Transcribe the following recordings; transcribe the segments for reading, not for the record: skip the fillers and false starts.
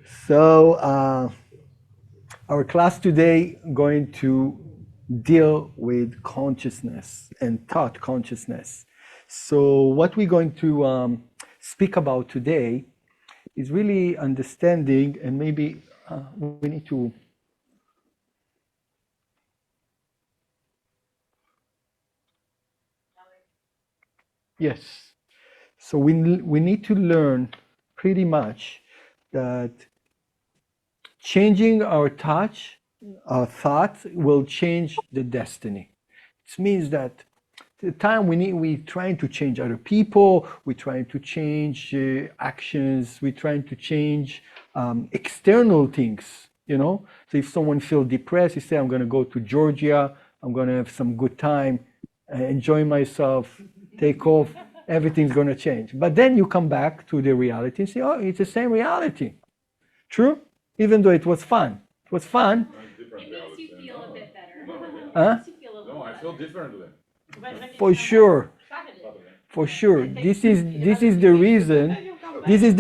So our class today going to deal with consciousness and thought consciousness. So what we're going to speak about today is really understanding, and maybe we need to yes. So we need to learn pretty much that changing our thought will change the destiny. It means that the time we're trying to change other people, we're trying to change actions, we're trying to change external things, you know. So if someone feels depressed, you say, I'm going to go to Georgia, I'm going to have some good time, enjoy myself, take off, everything's going to change. But then you come back to the reality and say, oh, it's the same reality. True? Even though it was fun. It was fun. It makes you feel a bit better. Huh? No, I feel differently. For sure. For sure. This is the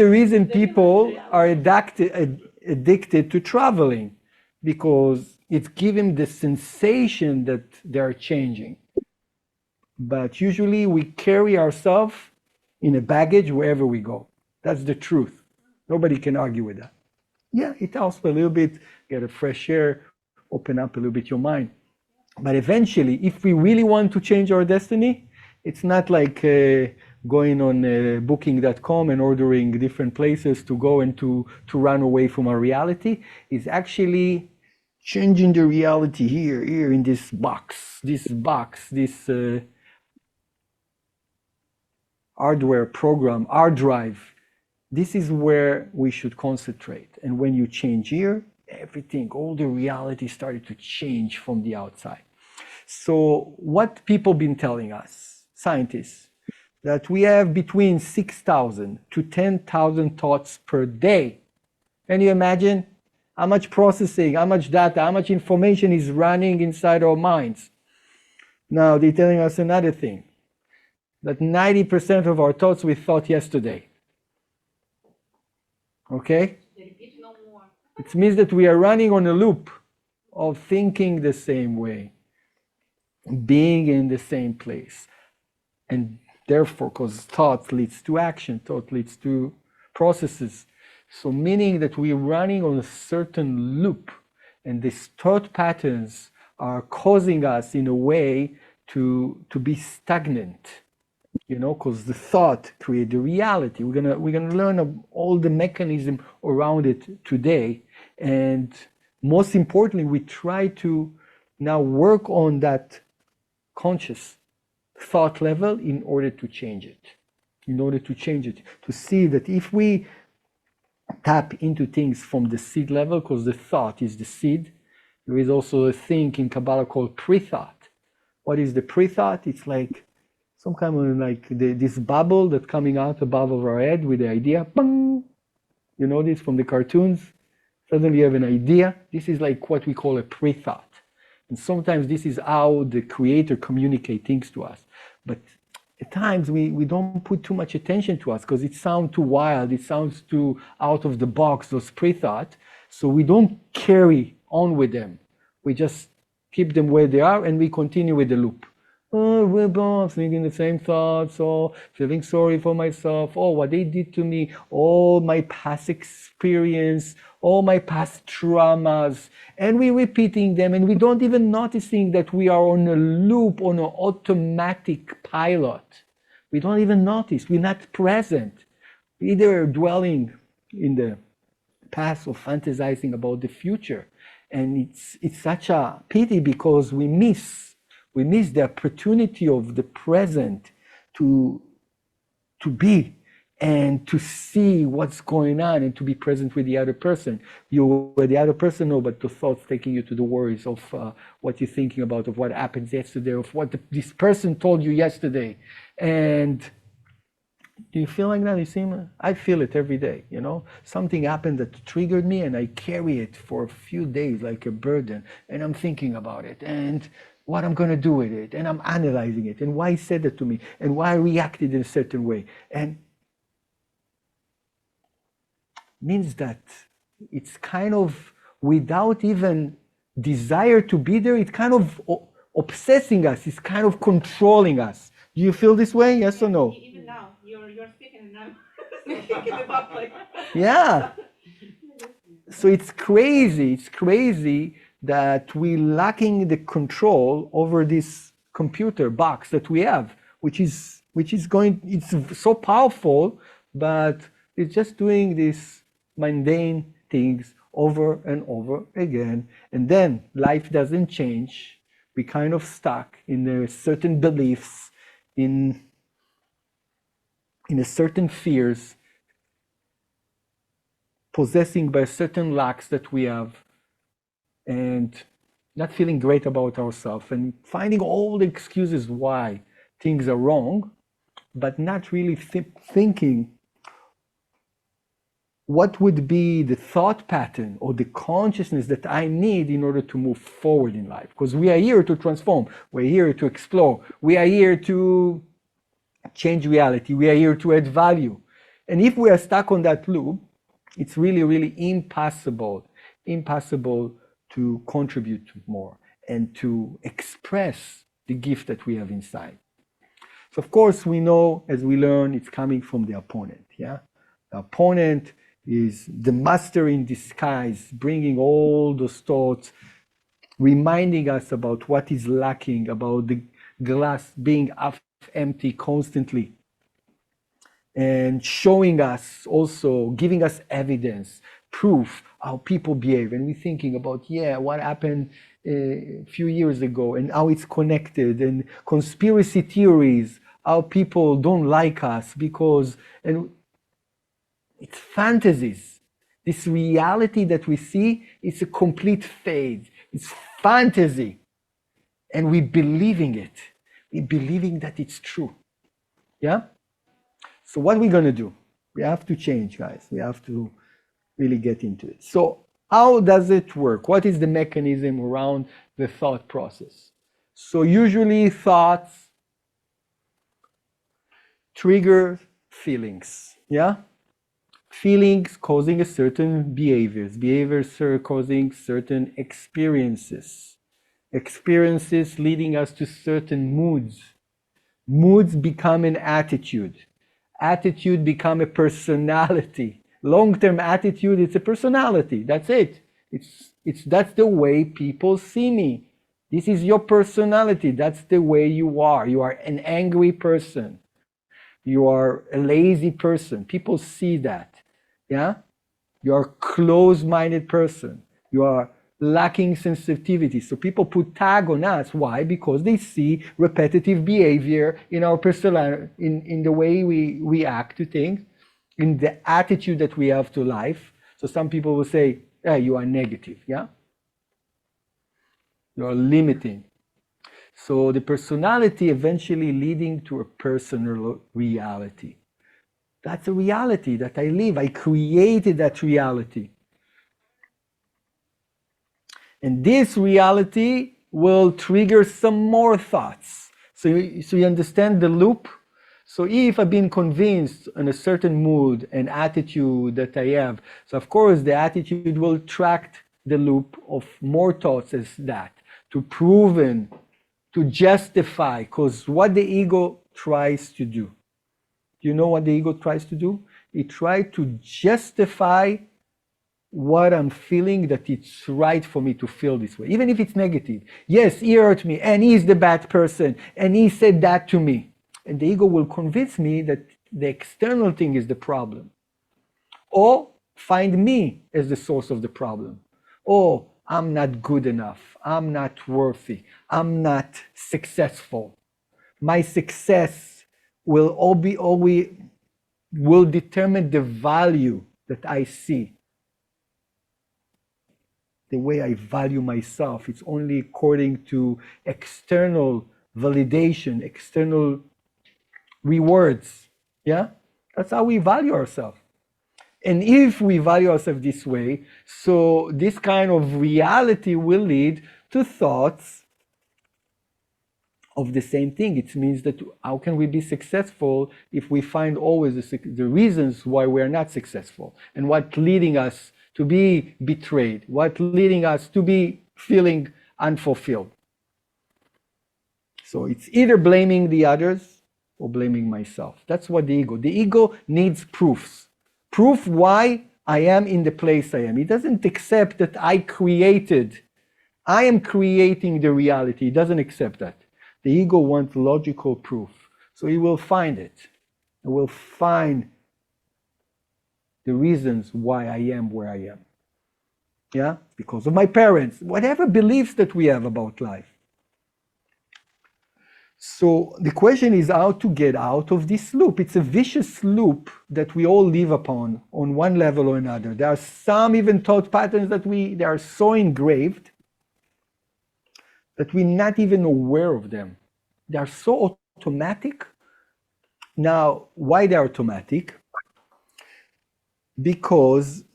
reason people are addicted to traveling, because it's giving the sensation that they're changing. But usually we carry ourselves in a baggage wherever we go. That's the truth. Nobody can argue with that. Yeah, it helps a little bit, get a fresh air, open up a little bit your mind. But eventually, if we really want to change our destiny, it's not like going on booking.com and ordering different places to go and to run away from our reality. It's actually changing the reality here in this box, this hardware program, hard drive. This is where we should concentrate. And when you change here, everything, all the reality started to change from the outside. So what people been telling us, scientists, that we have between 6,000 to 10,000 thoughts per day. Can you imagine how much processing, how much data, how much information is running inside our minds? Now they're telling us another thing, that 90% of our thoughts we thought yesterday. Okay? It means that we are running on a loop of thinking the same way, being in the same place. And therefore, because thought leads to action, thought leads to processes. So meaning that we're running on a certain loop, and these thought patterns are causing us in a way to be stagnant. You know, because the thought creates the reality. We're gonna learn all the mechanism around it today, and most importantly, we try to now work on that conscious thought level in order to change it. To see that if we tap into things from the seed level, because the thought is the seed, there is also a thing in Kabbalah called pre-thought. What is the pre-thought? It's like some kind of like this bubble that's coming out above of our head with the idea, bang! You know this from the cartoons? Suddenly you have an idea. This is like what we call a pre-thought. And sometimes this is how the creator communicates things to us. But at times we don't put too much attention to us because it sounds too wild, it sounds too out of the box, those pre-thought. So we don't carry on with them. We just keep them where they are and we continue with the loop. Oh, we're both thinking the same thoughts, or feeling sorry for myself, or what they did to me, all my past experience, all my past traumas, and we're repeating them, and we don't even noticing that we are on a loop, on an automatic pilot. We don't even notice. We're not present. We're either dwelling in the past or fantasizing about the future. And it's such a pity because we miss the opportunity of the present to be and to see what's going on and to be present with the other person. You were the other person, no, but the thoughts taking you to the worries of what you're thinking about, of what happened yesterday, of what this person told you yesterday. And do you feel like that? You see, I feel it every day, you know? Something happened that triggered me and I carry it for a few days like a burden, and I'm thinking about it and what I'm going to do with it, and I'm analyzing it, and why he said that to me, and why I reacted in a certain way. And means that it's kind of without even desire to be there, it's kind of obsessing us, it's kind of controlling us. Do you feel this way? Yes or no? Even now, you're speaking and I'm thinking about like. Yeah. So it's crazy that we lacking the control over this computer box that we have, which is it's so powerful, but it's just doing these mundane things over and over again, and then life doesn't change. We kind of stuck in certain beliefs, in a certain fears, possessing by certain lacks that we have, and not feeling great about ourselves and finding all the excuses why things are wrong, but not really thinking what would be the thought pattern or the consciousness that I need in order to move forward in life. Because we are here to transform, we're here to explore, we are here to change reality, we are here to add value. And if we are stuck on that loop, it's really impossible to contribute more and to express the gift that we have inside. So of course we know, as we learn, it's coming from the opponent. Yeah, the opponent is the master in disguise, bringing all those thoughts, reminding us about what is lacking, about the glass being half empty constantly, and showing us also, giving us evidence, proof how people behave. And we're thinking about, yeah, what happened a few years ago and how it's connected, and conspiracy theories, how people don't like us because, and it's fantasies. This reality that we see is a complete fade. It's fantasy. And we believing it. We believing that it's true. Yeah? So what are we going to do? We have to change, guys. We have to really get into it. So how does it work? What is the mechanism around the thought process? So usually thoughts trigger feelings. Yeah? Feelings causing a certain behaviors. Behaviors are causing certain experiences. Experiences leading us to certain moods. Moods become an attitude. Attitude become a personality. Long-term attitude, it's a personality. That's it. That's the way people see me. This is your personality. That's the way you are. You are an angry person. You are a lazy person. People see that. Yeah? You are a closed-minded person. You are lacking sensitivity. So people put tag on us. Why? Because they see repetitive behavior in our personality, in the way we act to things, in the attitude that we have to life. So some people will say, hey, you are negative. Yeah? You are limiting. So the personality eventually leading to a personal reality. That's a reality that I live. I created that reality. And this reality will trigger some more thoughts. So you understand the loop? So if I've been convinced in a certain mood and attitude that I have, so of course the attitude will attract the loop of more thoughts as that, to proven, to justify, because what the ego tries to do. Do you know what the ego tries to do? It tries to justify what I'm feeling, that it's right for me to feel this way, even if it's negative. Yes, he hurt me, and he's the bad person, and he said that to me. And the ego will convince me that the external thing is the problem. Or find me as the source of the problem. Oh, I'm not good enough. I'm not worthy. I'm not successful. My success will determine the value that I see. The way I value myself, it's only according to external validation, external rewards. Yeah? That's how we value ourselves. And if we value ourselves this way, so this kind of reality will lead to thoughts of the same thing. It means that how can we be successful if we find always the reasons why we are not successful, and what leading us to be betrayed, what leading us to be feeling unfulfilled. So it's either blaming the others or blaming myself. That's what the ego needs proofs. Proof why I am in the place I am. It doesn't accept that I am creating the reality. It doesn't accept that. The ego wants logical proof. So it will find it. It will find the reasons why I am where I am. Yeah? Because of my parents. Whatever beliefs that we have about life. So the question is how to get out of this loop. It's a vicious loop that we all live upon on one level or another. There are some even thought patterns that they are so engraved that we're not even aware of them. They are so automatic. Now, why they're automatic? Because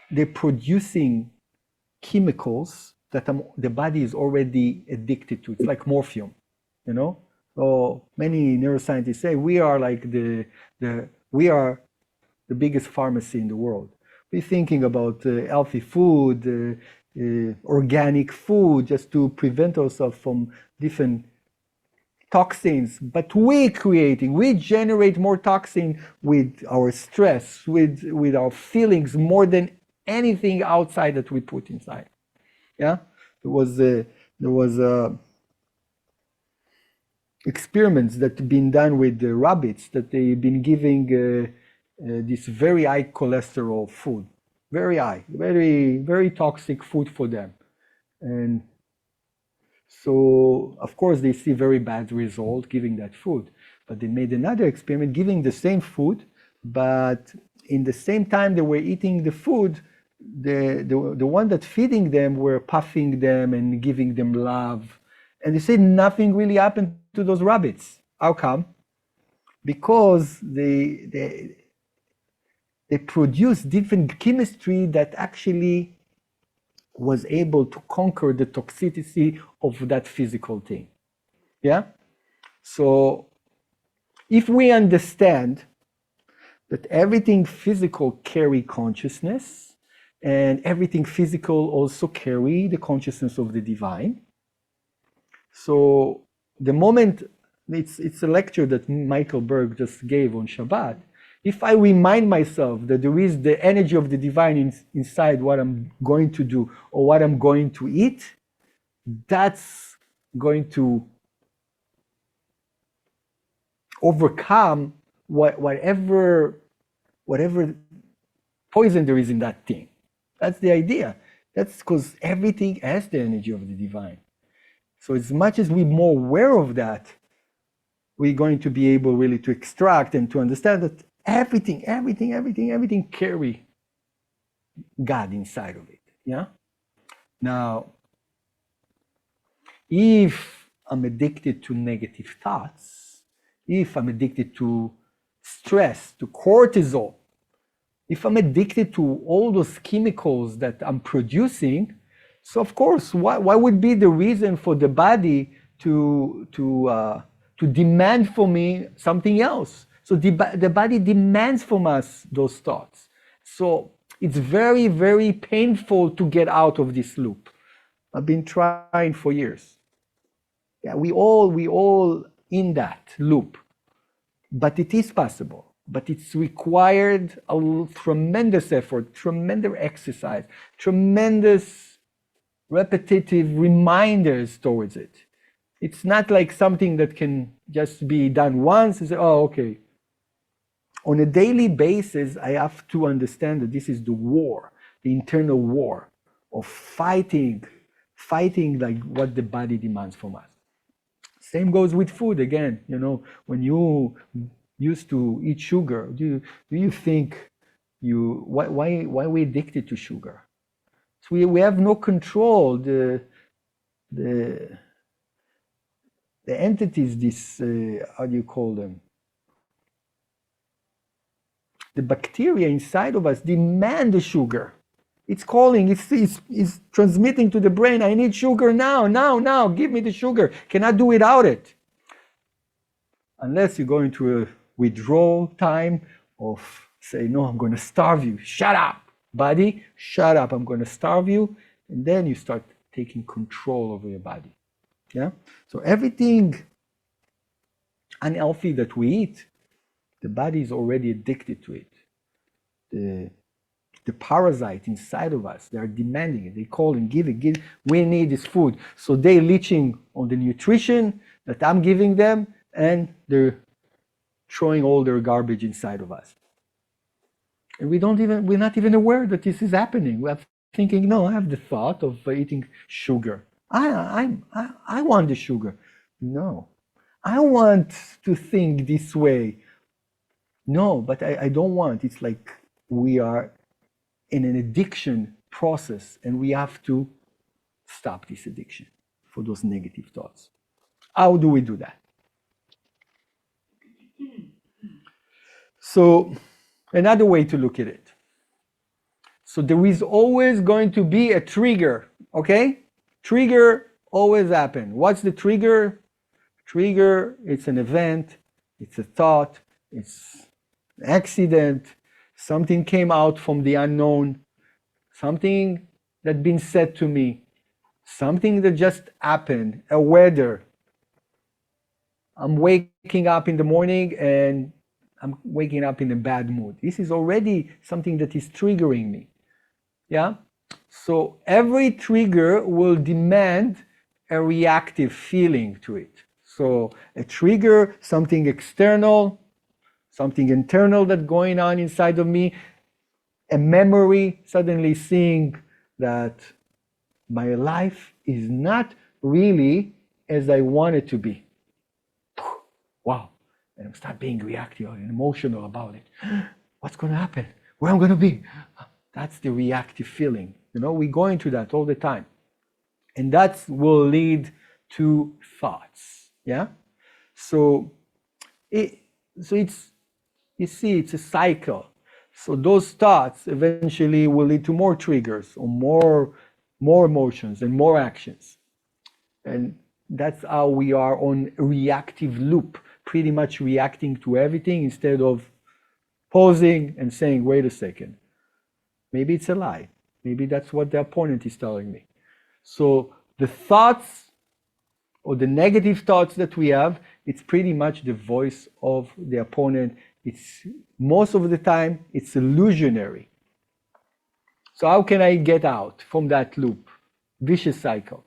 they're producing chemicals that the body is already addicted to. It's like morphine. You know, so many neuroscientists say we are like we are the biggest pharmacy in the world. We're thinking about healthy food, organic food, just to prevent ourselves from different toxins. But we generate more toxin with our stress, with our feelings, more than anything outside that we put inside. Yeah, there was experiments that have been done with the rabbits, that they've been giving this very high cholesterol food, very high, very, very toxic food for them. And so, of course, they see very bad result giving that food. But they made another experiment giving the same food, but in the same time they were eating the food, the one that feeding them were puffing them and giving them love. And they said nothing really happened to those rabbits. How come? Because they produce different chemistry that actually was able to conquer the toxicity of that physical thing. Yeah? So if we understand that everything physical carry consciousness, and everything physical also carry the consciousness of the divine. So the moment, it's a lecture that Michael Berg just gave on Shabbat. If I remind myself that there is the energy of the divine inside what I'm going to do or what I'm going to eat, that's going to overcome whatever poison there is in that thing. That's the idea. That's because everything has the energy of the divine. So as much as we're more aware of that, we're going to be able really to extract and to understand that everything carry God inside of it. Yeah? Now, if I'm addicted to negative thoughts, if I'm addicted to stress, to cortisol, if I'm addicted to all those chemicals that I'm producing, so of course, what would be the reason for the body to demand from me something else? So the body demands from us those thoughts. So it's very, very painful to get out of this loop. I've been trying for years. Yeah, we all in that loop, but it is possible. But it's required a tremendous effort, tremendous exercise, tremendous repetitive reminders towards it. It's not like something that can just be done once and say, oh, okay. On a daily basis, I have to understand that this is the war, the internal war of fighting like what the body demands from us. Same goes with food again. You know, when you used to eat sugar, do you think why are we addicted to sugar? So we have no control. The entities, this how do you call them? The bacteria inside of us demand the sugar. It's calling, it's transmitting to the brain, I need sugar now, give me the sugar. Cannot do without it. Unless you go into a withdrawal time of say, no, I'm going to starve you, shut up, Body, shut up, I'm going to starve you. And then you start taking control over your body. Yeah? So everything unhealthy that we eat, the body is already addicted to it. The parasite inside of us, they are demanding it. They call and give it. We need this food. So they're leeching on the nutrition that I'm giving them, and they're throwing all their garbage inside of us. And we're not even aware that this is happening. We're thinking, no, I have the thought of eating sugar. I want the sugar. No, I want to think this way. No, but I don't want. It's like we are in an addiction process, and we have to stop this addiction for those negative thoughts. How do we do that? So, another way to look at it. So there is always going to be a trigger, okay? Trigger always happen. What's the trigger? Trigger, it's an event, it's a thought, it's an accident, something came out from the unknown, something that been said to me, something that just happened, a weather. I'm waking up in the morning and I'm waking up in a bad mood. This is already something that is triggering me. Yeah? So every trigger will demand a reactive feeling to it. So a trigger, something external, something internal that's going on inside of me, a memory, suddenly seeing that my life is not really as I want it to be. Wow. And I start being reactive and emotional about it. What's going to happen? Where I'm going to be? That's the reactive feeling. You know, we go into that all the time. And that will lead to thoughts. Yeah? So it's, you see, it's a cycle. So those thoughts eventually will lead to more triggers or more emotions and more actions. And that's how we are on a reactive loop, pretty much reacting to everything instead of pausing and saying, wait a second, maybe it's a lie. Maybe that's what the opponent is telling me. So the thoughts or the negative thoughts that we have, it's pretty much the voice of the opponent. It's most of the time, it's illusionary. So how can I get out from that loop, vicious cycle?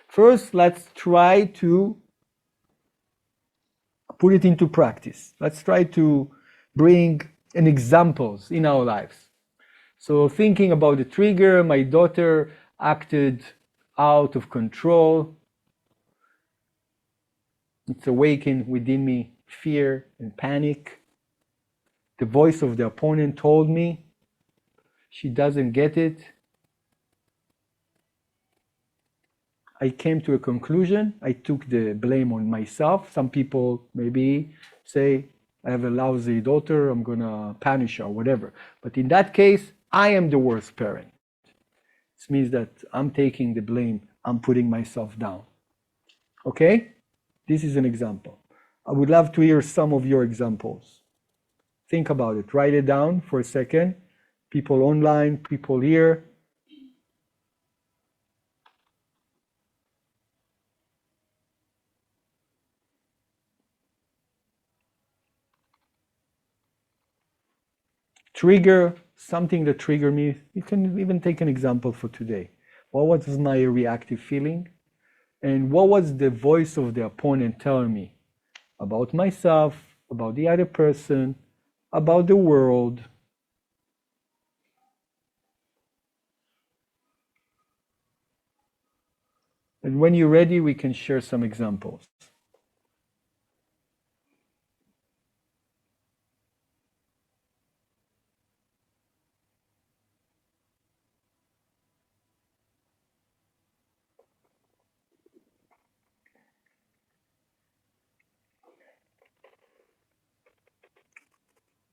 First, let's try to put it into practice. Let's try to bring an examples in our lives. So thinking about the trigger, my daughter acted out of control. It's awakened within me fear and panic. The voice of the opponent told me she doesn't get it. I came to a conclusion. I took the blame on myself. Some people maybe say, I have a lousy daughter, I'm going to punish her, or whatever. But in that case, I am the worst parent. This means that I'm taking the blame. I'm putting myself down. Okay? This is an example. I would love to hear some of your examples. Think about it. Write it down for a second. People online, people here. Trigger, something that triggered me. You can even take an example for today. What was my reactive feeling? And what was the voice of the opponent telling me about myself, about the other person, about the world? And when you're ready, we can share some examples.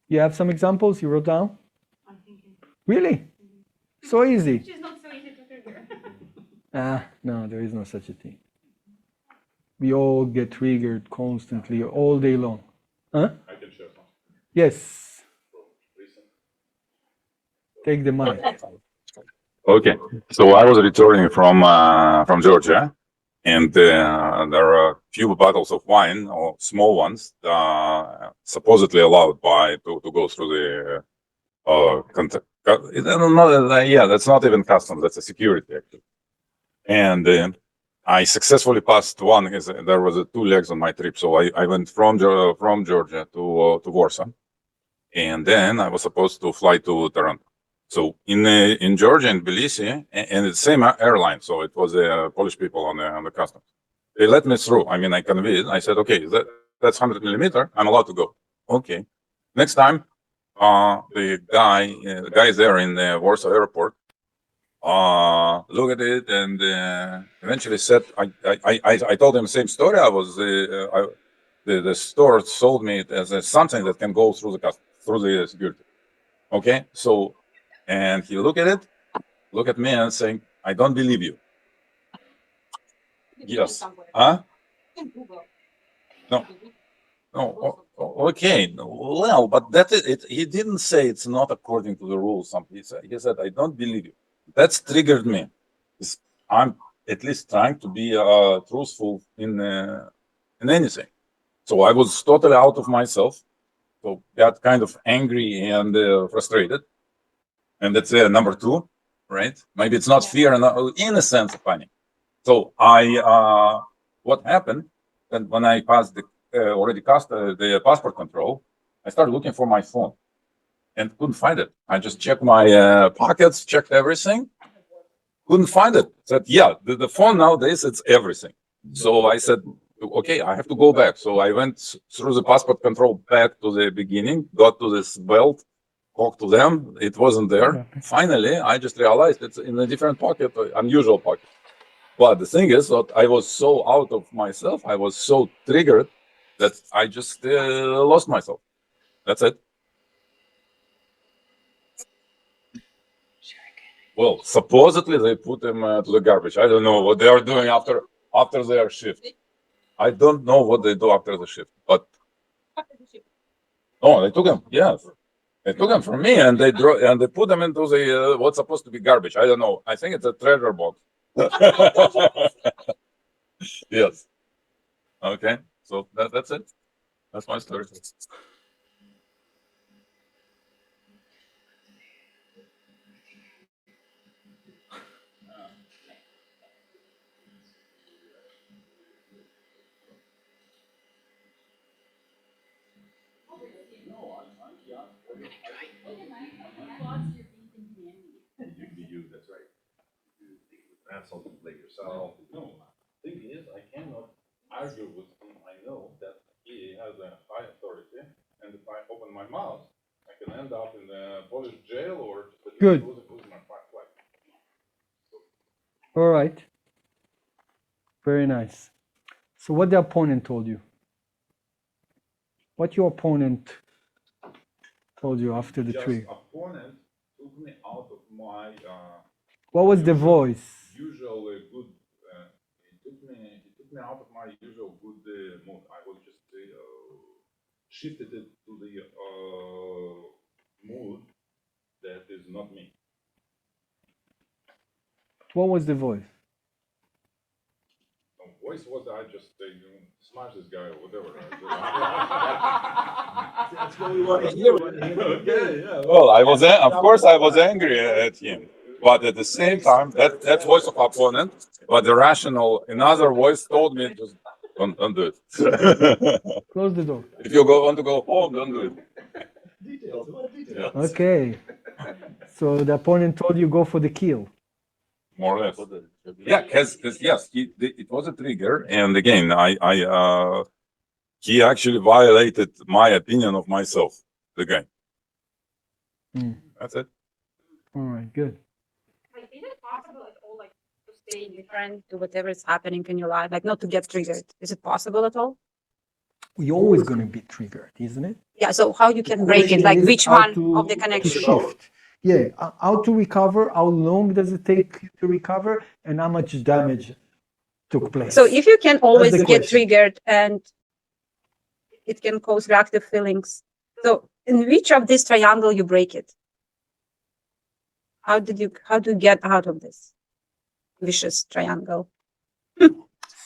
You have some examples you wrote down? I'm thinking. Really? So easy. She's not so easy to trigger. No, there is no such a thing. We all get triggered constantly, all day long. Huh? I can share something. Yes. Recent. Take the mic. Okay, so I was returning from Georgia, and there are a few bottles of wine, or small ones, supposedly allowed to go through the that's not even customs, that's a security actually. And I successfully passed one. There was 2 legs on my trip, so I went from Georgia to Warsaw, and then I was supposed to fly to Toronto. So in Georgia and Tbilisi, and it's the same airline, so it was Polish people on the customs. They let me through. I mean, I conveyed. I said, okay, that's 100 millimeter. I'm allowed to go. Okay. Next time, the guy there in the Warsaw airport, looked at it and eventually said, I told him the same story. The store sold me it as something that can go through the security. Okay, so, and he look at me and saying, I don't believe you. Yes. Huh? No. No. Okay. Well, but that is it. He didn't say it's not according to the rules. He said, I don't believe you. That's triggered me. I'm at least trying to be truthful in anything. So I was totally out of myself. So got kind of angry and frustrated. And that's number 2, right? Maybe it's not fear, in a sense of panic. So what happened? And when I passed already passed the passport control, I started looking for my phone and couldn't find it. I just checked my pockets, checked everything, couldn't find it. Said, yeah, the phone nowadays, it's everything. So I said, okay, I have to go back. So I went through the passport control back to the beginning, got to this belt, talked to them. It wasn't there. Finally, I just realized it's in a different pocket, unusual pocket. But the thing is that I was so out of myself, I was so triggered that I just lost myself. That's it. Well, supposedly they put them to the garbage. I don't know what they are doing after their shift. I don't know what they do after the shift. But oh, they took them. Yes, they took them from me, and they put them into the what's supposed to be garbage. I don't know. I think it's a treasure box. Yes. Okay. So that's it. That's my story. That's right. Have something to blame yourself. No, thing is, I cannot argue with him. I know that he has a high authority, and if I open my mouth, I can end up in the Polish jail or Good. lose my flight. All right. Very nice. So what the opponent told you? What your opponent told you after the trigger? Opponent took me out of my What was the voice? usual good. It took me out of my usual good mood. I was just shifted it to the mood that is not me. What was the voice? The voice was I just smash this guy or whatever. That's what we want to hear. Okay, yeah. Well, of course I was angry at him, but at the same time, that voice of opponent, but the rational, another voice told me just don't do it. Close the door. If you want to go home, don't do it. Details. What details? Okay. So the opponent told you go for the kill. More or less. Yeah, because yes, it was a trigger, and again, he actually violated my opinion of myself. The guy. That's it. All right, good. Like, is it possible at all, like, to stay indifferent to whatever is happening in your life, like not to get triggered? Is it possible at all? We're always going to be triggered, isn't it? Yeah, so how you can break it, like which one of the connection? To shift. Yeah, how to recover, how long does it take to recover, and how much damage took place. So if you can always the get question. triggered and it can cause reactive feelings, so in which of this triangle you break it? How do you get out of this vicious triangle?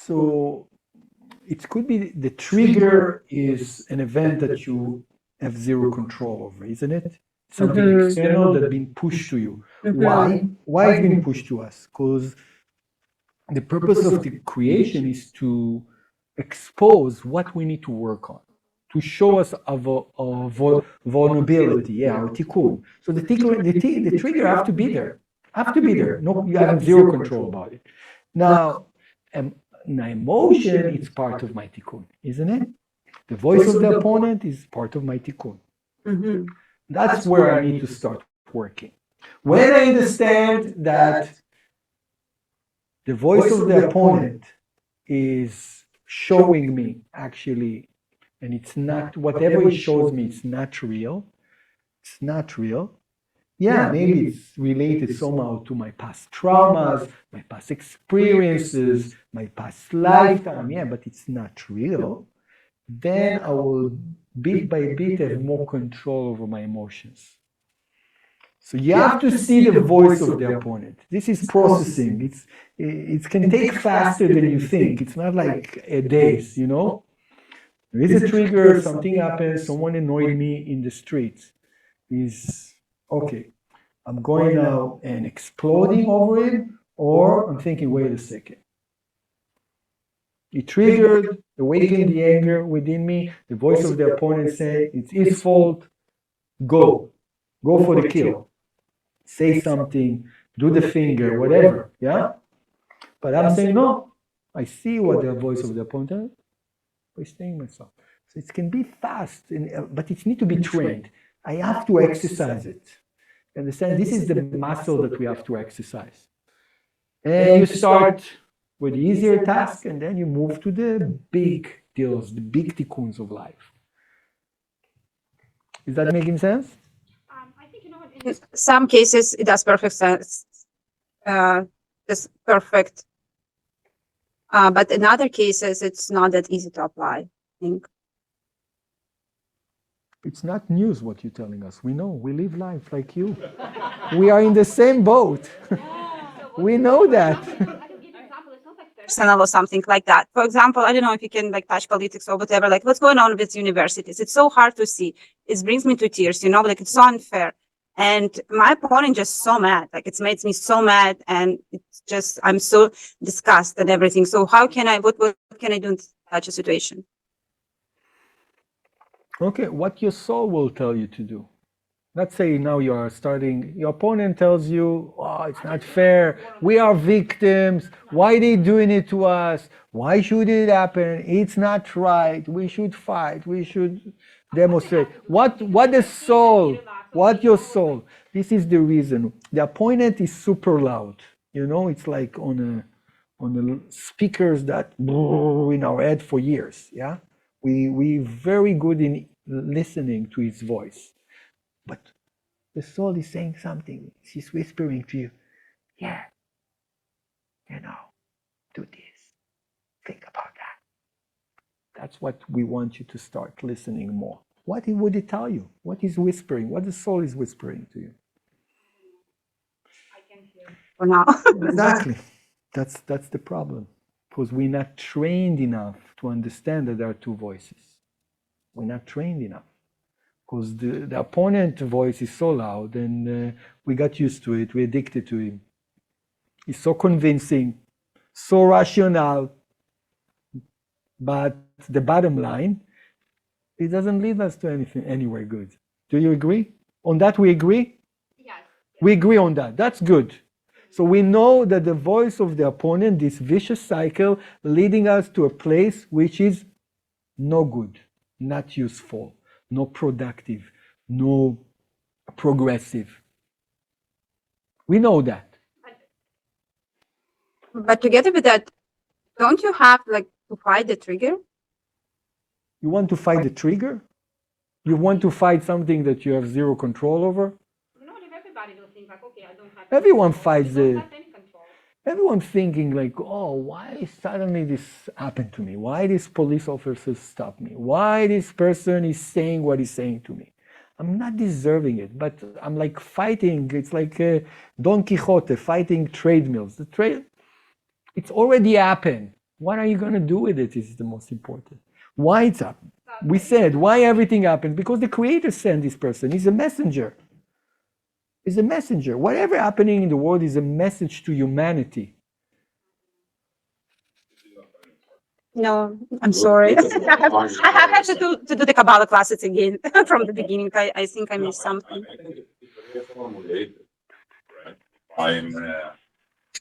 So it could be the trigger is an event that you have zero control over, isn't it? Something Mhm. external that's been pushed to you. Mhm. Why? Why it's been pushed to us? Because the purpose of the creation is to expose what we need to work on, to show us our vulnerability, our tikkun. So the trigger have to be there, have to be there. No, you have zero control about it. Now, now emotion is part of my tikkun, isn't it? The voice of the opponent is part of my tikkun. Mhm. That's where I need to start working. When I understand that the voice of the opponent is showing me actually, and it's not, whatever it shows me, it's not real. It's not real. Yeah, maybe it's related somehow to my past traumas, my past experiences, my past lifetime. Yeah, but it's not real. Then I will bit by bit have more control over my emotions. So you have to see the voice of the opponent. This is processing. It can take faster than you think. It's not like days, you know. There is a trigger, something happens, someone annoyed me in the streets. Is okay. I'm going now and exploding over it, or I'm thinking, wait a second. It triggered, awakened the anger within me. The voice of the opponent saying it's his fault. Go for the kill. Say something, do the finger, whatever. Yeah. But I'm saying no. I see what the voice of the opponent by staying myself. So it can be fast, but it needs to be trained. I have to exercise it. Understand? This is the muscle that we have to exercise. And you start with the easier task, and then you move to the big deals, the big tikkuns of life. Is that making sense? I think In some cases, it does perfect sense. It's perfect. But in other cases, it's not that easy to apply, I think. It's not news what you're telling us. We know. We live life like you. We are in the same boat. We know that. I can give you an example. It's not like Personal or something like that. For example, I don't know if you can like touch politics or whatever, like what's going on with universities. It's so hard to see. It brings me to tears, like it's so unfair. And my opponent just so mad. Like it makes me so mad, and it's just I'm so disgusted and everything. So how can I what can I do in such a situation? Okay, what your soul will tell you to do. Let's say now you are starting, your opponent tells you, oh, it's not fair. We are victims. Why are they doing it to us? Why should it happen? It's not right. We should fight. We should demonstrate. What the soul, what your soul. This is the reason. The opponent is super loud. It's like on the speakers that in our head for years. Yeah, we very good in listening to his voice. But the soul is saying something. She's whispering to you, yeah, do this. Think about that. That's what we want you to start listening more. What would it tell you? What is whispering? What the soul is whispering to you? I can hear. For now. Exactly. That's the problem. Because we're not trained enough to understand that there are two voices. We're not trained enough. Because the opponent voice is so loud, and we got used to it. We're addicted to him. He's so convincing, so rational. But the bottom line, it doesn't lead us to anything anywhere good. Do you agree? On that we agree? Yes. We agree on that. That's good. So we know that the voice of the opponent, this vicious cycle, leading us to a place which is no good, not useful, no productive, no progressive. We know that. But together with that, don't you have like to fight the trigger? You want to fight the trigger? You want to fight something that you have zero control over? If everybody will think like, okay, I don't have. Everyone fights I don't the. have any control. Everyone thinking like, oh, why suddenly this happened to me? Why this police officer stopped me? Why this person is saying what he's saying to me? I'm not deserving it, but I'm like fighting. It's like Don Quixote fighting treadmills. It's already happened. What are you going to do with it is the most important. Why it's happened? We said, why everything happened? Because the Creator sent this person. He's a messenger. He's a messenger. Whatever happening in the world is a message to humanity. No, I'm sorry. I have to do the Kabbalah classes again from the beginning. I think I missed something. I think it's reformulated, right?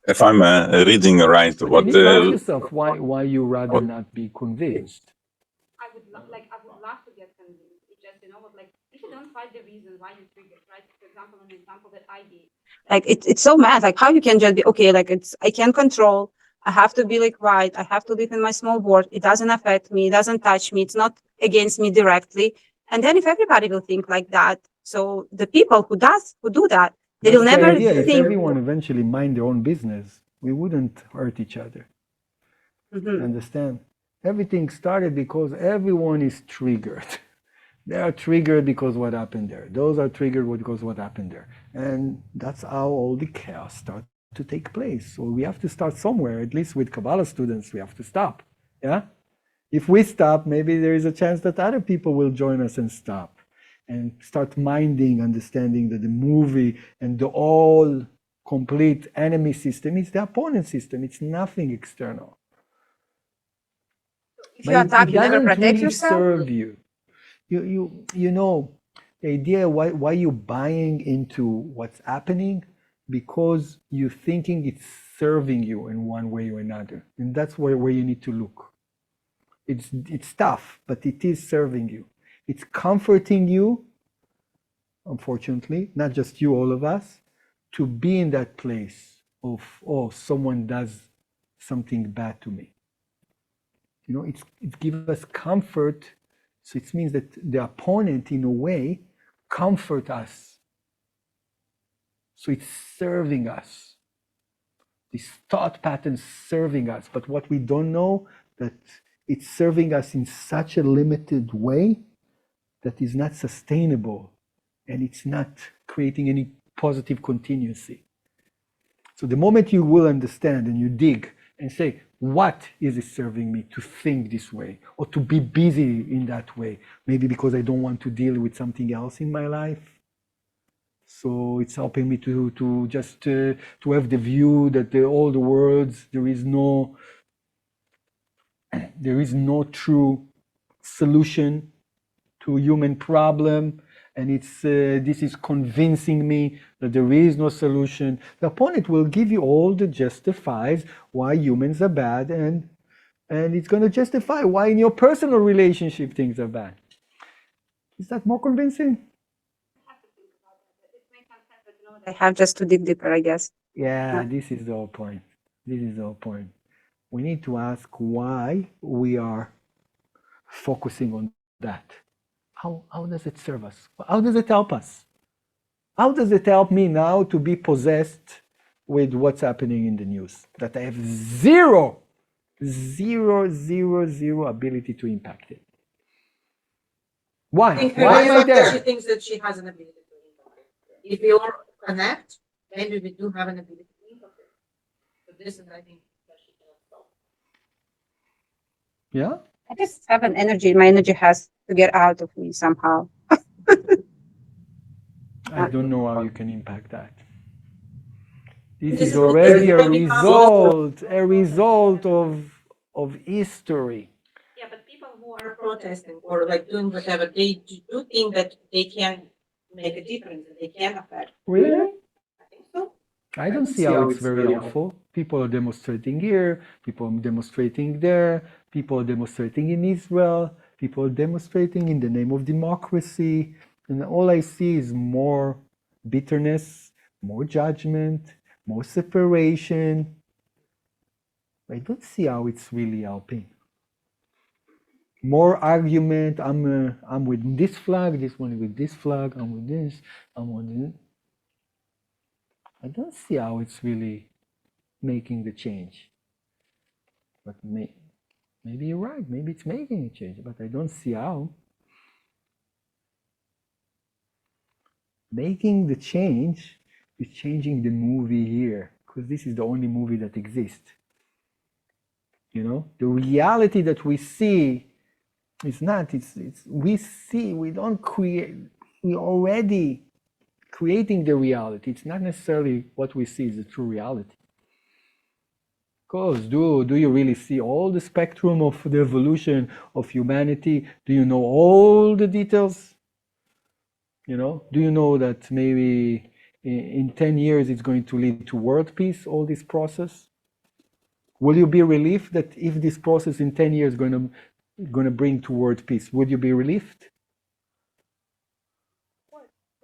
If I'm reading right, But what you need to ask yourself why you rather not be convinced. I would love to get convinced. It's just, like if you don't find the reason why you triggered, right? For example, an example that I did. Like it's so mad. Like how you can just be okay, like I can't control. I have to be like right. I have to live in my small world. It doesn't affect me, it doesn't touch me, it's not against me directly. And then if everybody will think like that, so the people who do that, they will That's the never idea. If think. everyone eventually mind their own business, we wouldn't hurt each other. Mhm. Understand? Everything started because everyone is triggered. They are triggered because what happened there. Those are triggered because what happened there. And that's how all the chaos starts to take place. So we have to start somewhere. At least with Kabbalah students, we have to stop. Yeah? If we stop, maybe there is a chance that other people will join us and stop and start minding, understanding that the movie and the all complete enemy system is the opponent system. It's nothing external. If you attack, It you never doesn't protect really yourself. serve you. You know, the idea why you're buying into what's happening because you're thinking it's serving you in one way or another, and that's where you need to look. It's tough, but it is serving you. It's comforting you, unfortunately, not just you, all of us, to be in that place of, oh, someone does something bad to me. It gives us comfort. So it means that the opponent, in a way, comfort us. So it's serving us. This thought pattern serving us. But what we don't know, that it's serving us in such a limited way that is not sustainable and it's not creating any positive continuity. So the moment you will understand and you dig and say, what is it serving me to think this way or to be busy in that way? Maybe because I don't want to deal with something else in my life. So it's helping me to just to have the view that all the worlds, there is no true solution to a human problem. And this is convincing me that there is no solution. The opponent will give you all the justifies why humans are bad, and it's going to justify why in your personal relationship things are bad. Is that more convincing? I have just to dig deeper, I guess. Yeah, this is the whole point. This is the whole point. We need to ask why we are focusing on that. How does it serve us? How does it help us? How does it help me now to be possessed with what's happening in the news? That I have zero ability to impact it. Why? Why am I there? She thinks that she has an ability to impact it. If we all connect, maybe we do have an ability to impact it. So this is, I think, that she cannot stop. Yeah? I just have an energy. My energy has to get out of me somehow. I don't know how you can impact that. This is already a result of history. Yeah, but people who Are are protesting or like doing whatever, they do think that they can make a difference, that they can affect. Really? I think so. I don't see how it's very helpful. People are demonstrating here, people are demonstrating there, people are demonstrating in Israel, people are demonstrating in the name of democracy. And all I see is more bitterness, more judgment, more separation. I don't see how it's really helping. More argument. I'm with this flag, this one with this flag, I'm with this, I'm with this. I don't see how it's really making the change. But maybe you're right. Maybe it's making a change, but I don't see how. Making the change is changing the movie here, because this is the only movie that exists. You know, the reality that we see is not, we see, we don't create, we already creating the reality. It's not necessarily what we see is the true reality. Because do you really see all the spectrum of the evolution of humanity? Do you know all the details? You know, do you know that maybe in 10 years it's going to lead to world peace, all this process? Will you be relieved that if this process in 10 years is going to bring to world peace, would you be relieved?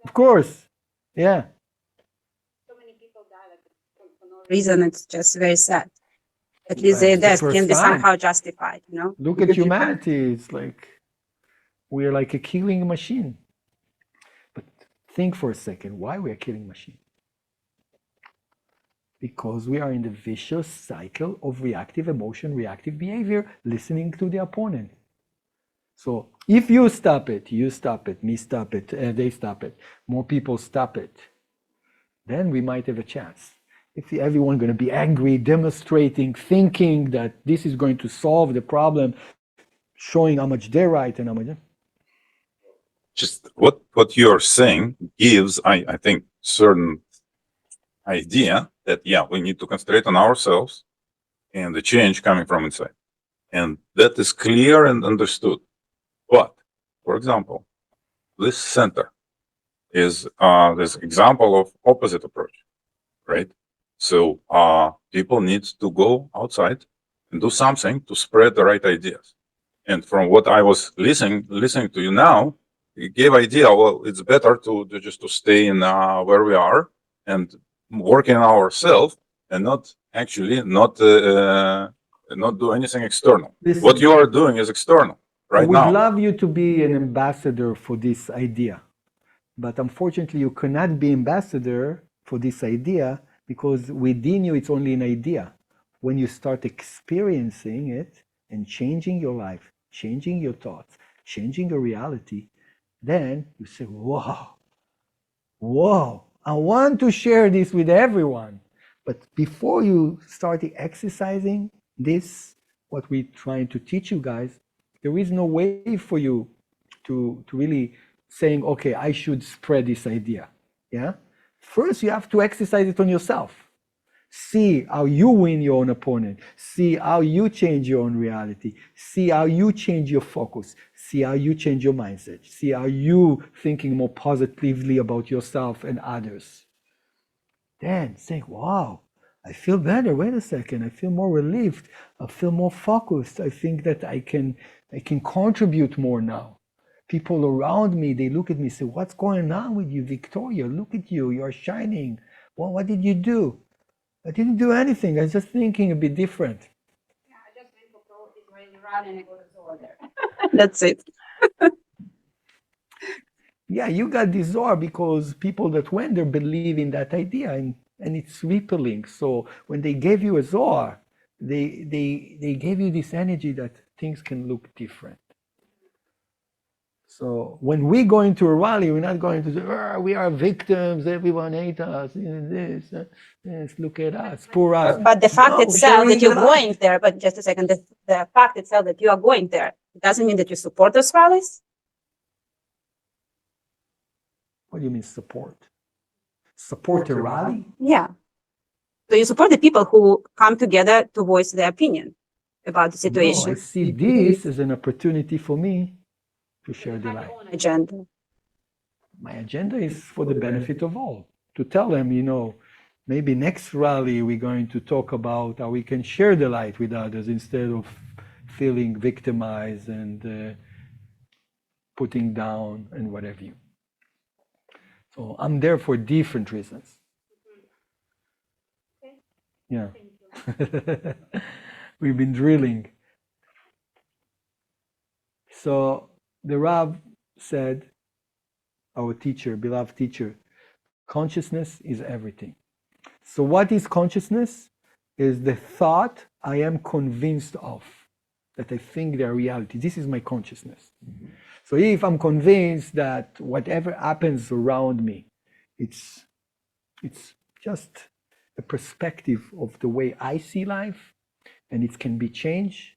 Of course, yeah. So many people die like for no Reason it's just very sad. At least But their it's the death first can be time. somehow justified, you know? Look at humanity. It's like we are like a killing machine. But think for a second, why we are killing machine? Because we are in the vicious cycle of reactive emotion, reactive behavior, listening to the opponent. So if you stop it, me stop it, they stop it, more people stop it, then we might have a chance. If everyone going to be angry, demonstrating, thinking that this is going to solve the problem, showing how much they're right and how much. Just what you're saying gives, I think, certain idea that, yeah, we need to concentrate on ourselves and the change coming from inside. And that is clear and understood. But, for example, this center is this example of opposite approach, right? So people need to go outside and do something to spread the right ideas. And from what I was listening to you now, you gave idea, well, it's better to just to stay in where we are and working on ourselves and not actually not do anything external. Listen, What you are doing is external I right would now. love you to be an ambassador for this idea. But unfortunately, you cannot be ambassador for this idea because within you, it's only an idea. When you start experiencing it and changing your life, changing your thoughts, changing your reality, then you say, whoa, I want to share this with everyone. But before you start exercising this, what we're trying to teach you guys, there is no way for you to really saying, okay, I should spread this idea. Yeah. First, you have to exercise it on yourself. See how you win your own opponent. See how you change your own reality. See how you change your focus. See how you change your mindset. See how you thinking more positively about yourself and others. Then say, wow, I feel better. Wait a second. I feel more relieved. I feel more focused. I think that I can contribute more now. People around me, they look at me and say, what's going on with you, Victoria? Look at you. You're shining. Well, what did you do? I didn't do anything. I was just thinking a bit different. Yeah, I just went for pro-Israeli run and I go to Zohar there. That's it. Yeah, you got this Zohar because people that went there believe in that idea and it's rippling. So when they gave you a Zohar, they gave you this energy that things can look different. So when we go into a rally, we're not going to say, we are victims, everyone hates us, this, look at us, poor us. But the fact No, itself sharing that you're the light. going there, but just a second, the fact itself that you are going there, it doesn't mean that you support those rallies? What do you mean support? Support a rally? Yeah. So you support the people who come together to voice their opinion about the No, situation. I see this as an opportunity for me to share the light. Agenda. My agenda is for the benefit of all. To tell them, maybe next rally we're going to talk about how we can share the light with others instead of feeling victimized and putting down and whatever you. So I'm there for different reasons. Okay. Yeah. Thank you. We've been drilling. So the Rav said, our teacher, beloved teacher, consciousness is everything. So what is consciousness? Is the thought I am convinced of, that I think they're reality. This is my consciousness. So if I'm convinced that whatever happens around me It's just a perspective of the way I see life, and it can be changed,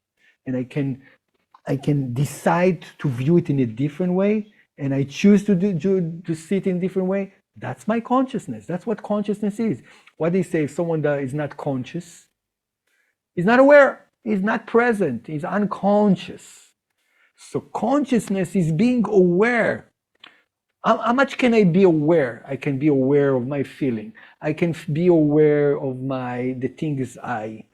and I can decide to view it in a different way, and I choose to see it in a different way. That's my consciousness. That's what consciousness is. What they say, if someone that is not conscious, is not aware, is not present, is unconscious. So consciousness is being aware. How much can I be aware? I can be aware of my feeling. I can be aware of the things I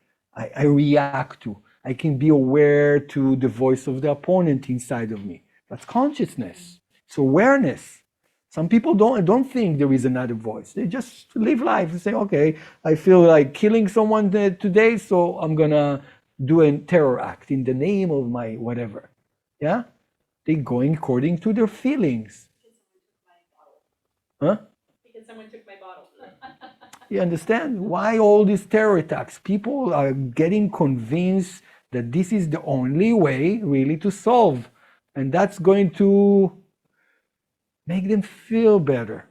react to. I can be aware to the voice of the opponent inside of me. That's consciousness. It's awareness. Some people don't think there is another voice. They just live life and say, okay, I feel like killing someone today, so I'm gonna do a terror act in the name of my whatever. Yeah? They're going according to their feelings. Huh? Because someone took my bottle. You understand why all these terror attacks? People are getting convinced that this is the only way really to solve, and that's going to make them feel better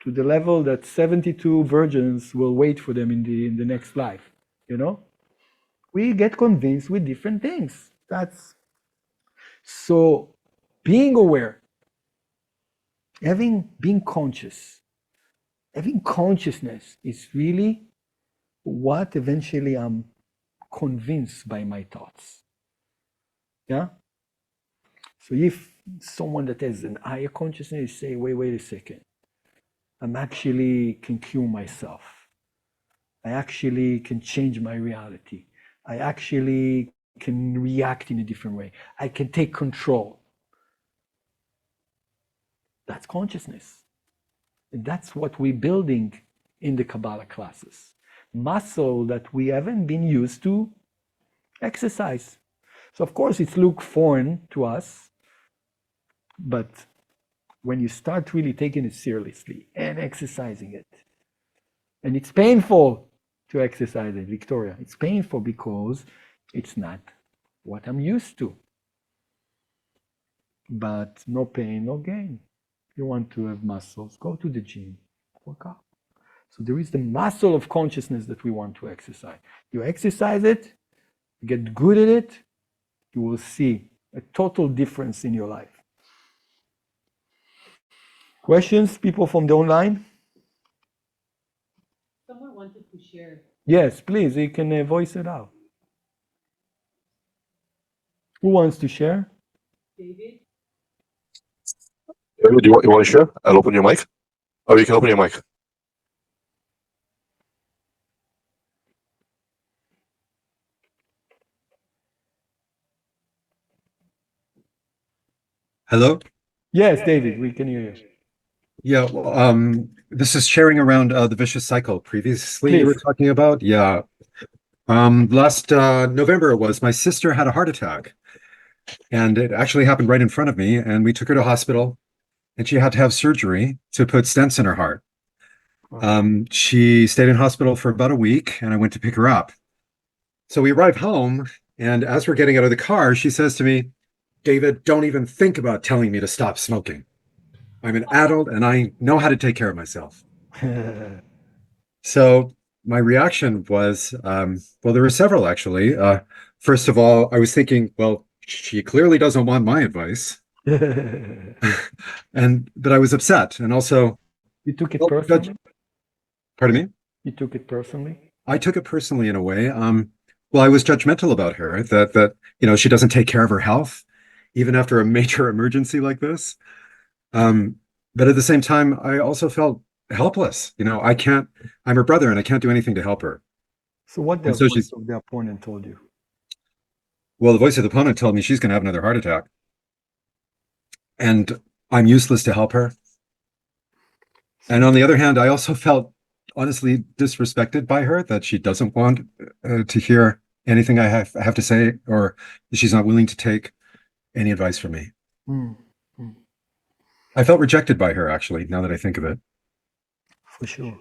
to the level that 72 virgins will wait for them in the next life. You know, we get convinced with different things. That's so being aware, being conscious, having consciousness is really what eventually I'm convinced by my thoughts. Yeah. So if someone that has an higher consciousness say, wait a second, I'm actually can cure myself. I actually can change my reality. I actually can react in a different way. I can take control. That's consciousness. And that's what we're building in the Kabbalah classes. Muscle that we haven't been used to exercise. So of course it's look foreign to us, but when you start really taking it seriously and exercising it, and it's painful to exercise it, Victoria, it's painful because it's not what I'm used to. But no pain, no gain. You want to have muscles, go to the gym, work out. So there is the muscle of consciousness that we want to exercise. You exercise it, you get good at it, you will see a total difference in your life. Questions, people from the online? Someone wanted to share. Yes, please, you can voice it out. Who wants to share? David? David, you want to share? I'll open your mic. Oh, you can open your mic. Hello? Yes, David, we can hear you. Yeah, well, this is sharing around the vicious cycle previously you were Please. talking about. Yeah. Last November it was, my sister had a heart attack, and it actually happened right in front of me, and we took her to hospital, and she had to have surgery to put stents in her heart. She stayed in hospital for about a week, and I went to pick her up. So we arrived home, and as we're getting out of the car, she says to me, David, don't even think about telling me to stop smoking. I'm an adult and I know how to take care of myself. So my reaction was, well, there were several actually. First of all, I was thinking, well, she clearly doesn't want my advice. But I was upset. And also, You took it personally? Pardon me? You took it personally? I took it personally in a way. Well, I was judgmental about her that she doesn't take care of her health, even after a major emergency like this. But at the same time, I also felt helpless. I'm her brother and I can't do anything to help her. So what the voice of the opponent told you? Well, the voice of the opponent told me she's going to have another heart attack. And I'm useless to help her. And on the other hand, I also felt honestly disrespected by her, that she doesn't want to hear anything I have to say, or she's not willing to take any advice from me. I felt rejected by her, actually, now that I think of it. For sure.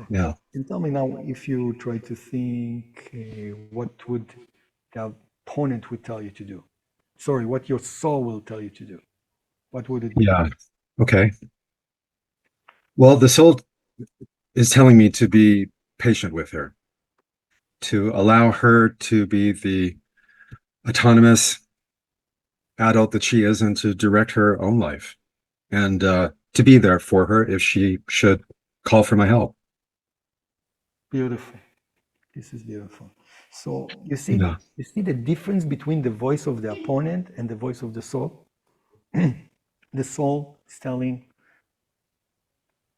Yeah. And tell me now, if you try to think, what would the opponent would tell you to do? Sorry, what your soul will tell you to do. What would it be? Yeah. Okay. Well, the soul is telling me to be patient with her, to allow her to be the autonomous adult that she is and to direct her own life and to be there for her if she should call for my help. Beautiful. This is beautiful. So Yeah. you see the difference between the voice of the opponent and the voice of the soul? The soul is telling,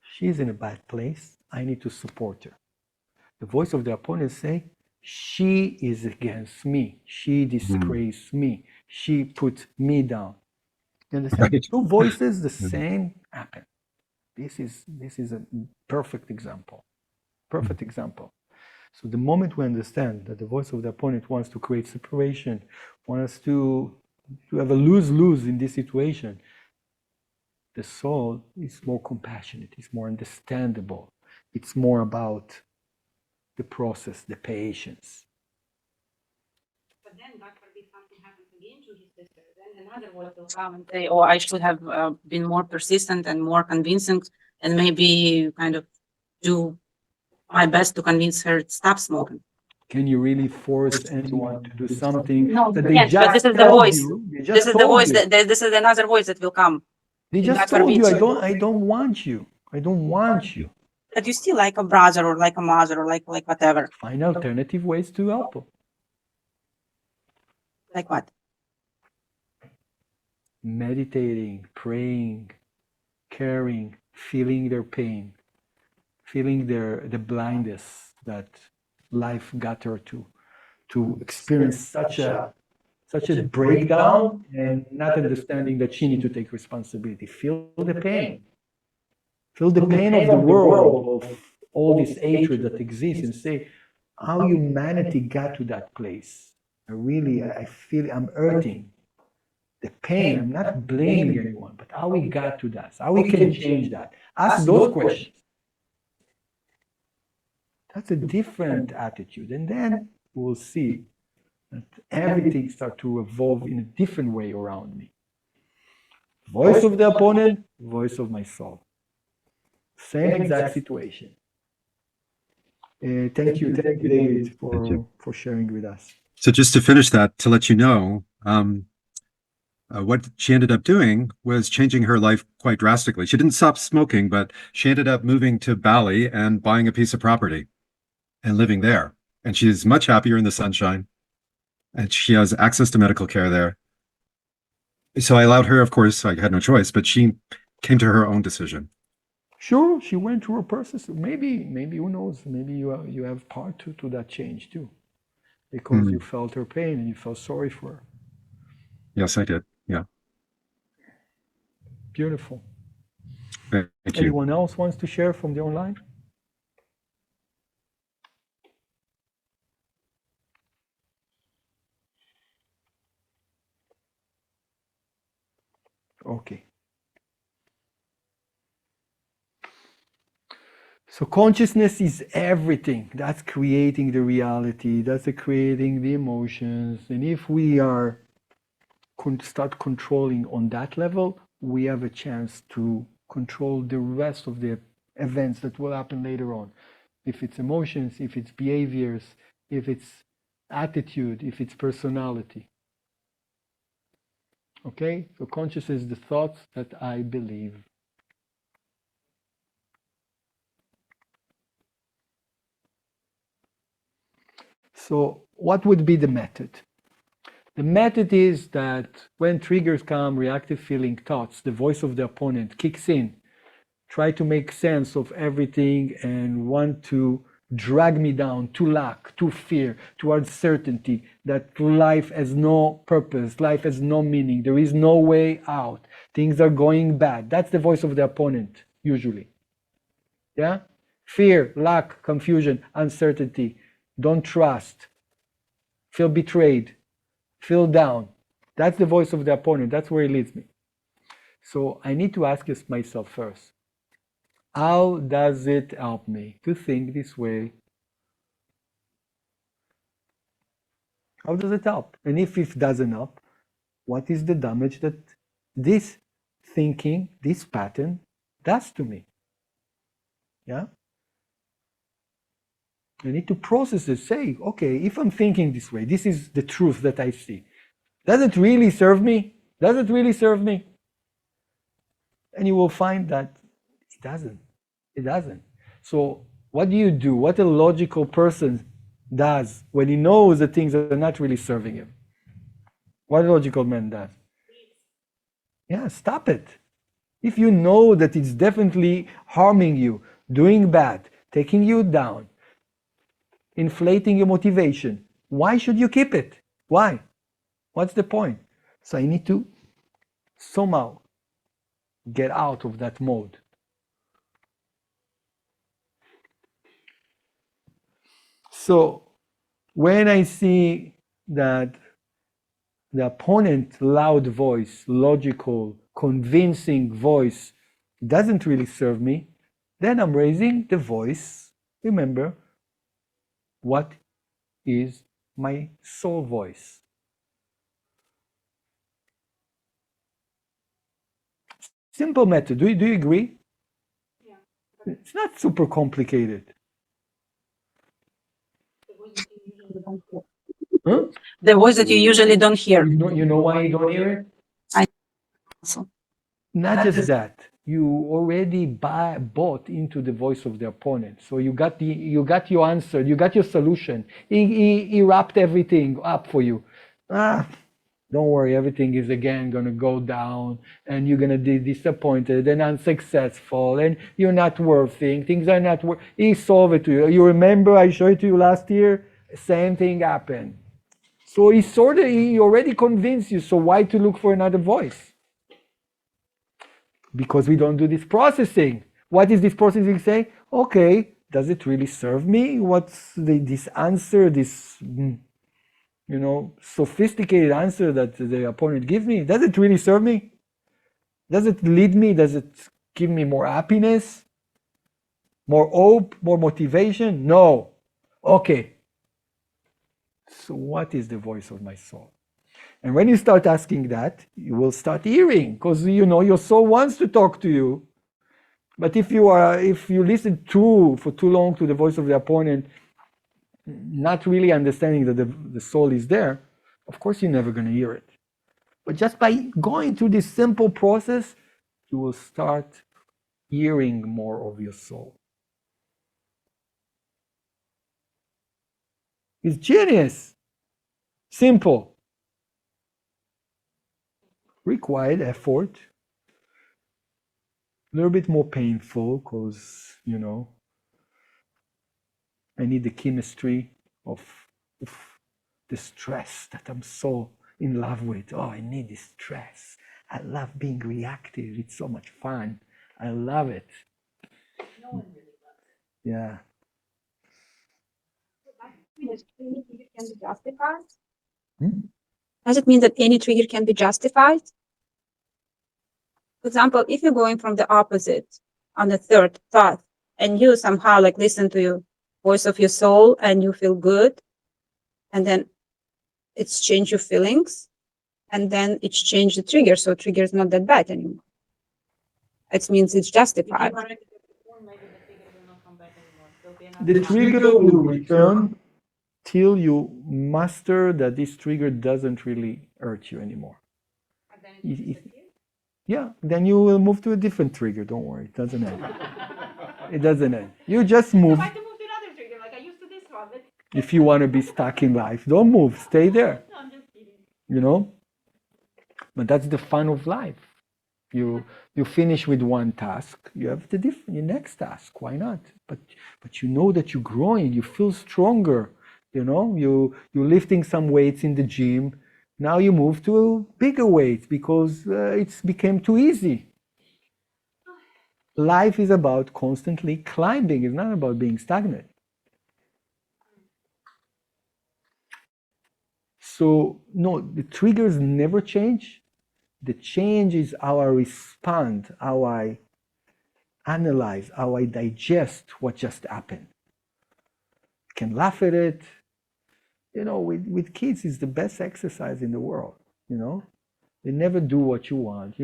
she's in a bad place. I need to support her. The voice of the opponent say, she is against me. She disgraced me. She put me down. You understand? Right. Two voices, the same happen. This is a perfect example. Perfect example. So the moment we understand that the voice of the opponent wants to create separation, wants to have a lose-lose in this situation, the soul is more compassionate, it's more understandable, it's more about the process, the patience. But then, God forbid, something happens again to his sister, then another voice will come and say, oh, I should have been more persistent and more convincing and maybe kind of do my best to convince her to stop smoking. Can you really force anyone to do something that they Yes, just but this is the told voice. you? They This just is the told voice you. this is another voice that will come. They just God told you, forbid. I don't want you. I don't want you. That you still like a brother or like a mother or like whatever. Find alternative ways to help them. Like what? Meditating, praying, caring, feeling their pain, feeling the blindness that life got her to experience such a breakdown and not understanding that she needs to take responsibility. Feel the pain. Feel the pain of the world, of all this hatred that exists, and say how humanity got to that place. I feel I'm hurting. The pain, I'm not blaming anyone, but how we got to that, how we can change that. Ask those questions. That's a different attitude. And then we'll see that everything starts to evolve in a different way around me. Voice of the opponent, voice of my soul. Same exact situation. Thank you, David, for sharing with us. So just to finish that, to let you know, what she ended up doing was changing her life quite drastically. She didn't stop smoking, but she ended up moving to Bali and buying a piece of property and living there. And she's much happier in the sunshine. And she has access to medical care there. So I allowed her, of course, I had no choice, but she came to her own decision. Sure, she went through a process. Maybe who knows? Maybe you have part to that change too, because you felt her pain and you felt sorry for her. Yes, I did. Yeah. Beautiful. Thank you. Anyone else wants to share from the online? Okay. So consciousness is everything. That's creating the reality. That's creating the emotions. And if we are start controlling on that level, we have a chance to control the rest of the events that will happen later on. If it's emotions, if it's behaviors, if it's attitude, if it's personality. Okay? So consciousness is the thoughts that I believe. So what would be the method? The method is that when triggers come, reactive feeling, thoughts, the voice of the opponent kicks in, try to make sense of everything and want to drag me down to lack, to fear, to uncertainty, that life has no purpose, life has no meaning, there is no way out, things are going bad. That's the voice of the opponent, usually. Yeah? Fear, lack, confusion, uncertainty, don't trust, feel betrayed, feel down. That's the voice of the opponent. That's where it leads me. So I need to ask myself first, how does it help me to think this way? How does it help? And if it doesn't help, what is the damage that this thinking, this pattern does to me? Yeah? You need to process it. Say, okay, if I'm thinking this way, this is the truth that I see. Does it really serve me? Does it really serve me? And you will find that it doesn't. It doesn't. So what do you do? What a logical person does when he knows that things are not really serving him? What a logical man does? Yeah, stop it. If you know that it's definitely harming you, doing bad, taking you down, inflating your motivation, why should you keep it? Why? What's the point? So I need to somehow get out of that mode. So when I see that the opponent loud voice, logical, convincing voice doesn't really serve me, then I'm raising the voice. Remember, what is my soul voice? Simple method. Do you agree? Yeah. It's not super complicated. Huh? The voice that you usually don't hear. You know why you don't hear it? So, Not just that. You already bought into the voice of the opponent. So you got your answer, you got your solution. He wrapped everything up for you. Don't worry, everything is again gonna go down, and you're gonna be disappointed and unsuccessful, and you're not worthy. Things are not worth. He solved it to you. You remember I showed it to you last year? Same thing happened. So he already convinced you. So why to look for another voice? Because we don't do this processing. What is this processing say? Okay, does it really serve me? What's this answer, this sophisticated answer that the opponent gives me? Does it really serve me? Does it lead me? Does it give me more happiness? More hope? More motivation? No. Okay. So what is the voice of my soul? And when you start asking that, you will start hearing, because your soul wants to talk to you. But if you listen for too long to the voice of the opponent, not really understanding that the soul is there, of course you're never going to hear it. But just by going through this simple process, you will start hearing more of your soul. It's genius. Simple. Required effort. A little bit more painful because, I need the chemistry of the stress that I'm so in love with. Oh, I need this stress. I love being reactive. It's so much fun. I love it. No one really loves it. Yeah. can be justified? Hmm? Does it mean that any trigger can be justified? For example, if you're going from the opposite on the third thought, and you somehow listen to your voice of your soul and you feel good, and then it's changed your feelings, and then it's changed the trigger, so trigger is not that bad anymore. It means it's justified. The trigger will return till you master that this trigger doesn't really hurt you anymore. And then it If- disappears? Yeah, then you will move to a different trigger. Don't worry, it doesn't end. It doesn't end. You just move. So I have to move to another trigger, like I used to this one. If you want to be stuck in life, don't move. Stay there. No, I'm just kidding. But that's the fun of life. You finish with one task, you have your next task. Why not? But you know that you're growing. You feel stronger. You're lifting some weights in the gym. Now you move to bigger weights because it's became too easy. Life is about constantly climbing. It's not about being stagnant. So no, the triggers never change. The change is how I respond, how I analyze, how I digest what just happened. I can laugh at it. With kids, it's the best exercise in the world. They never do what you want.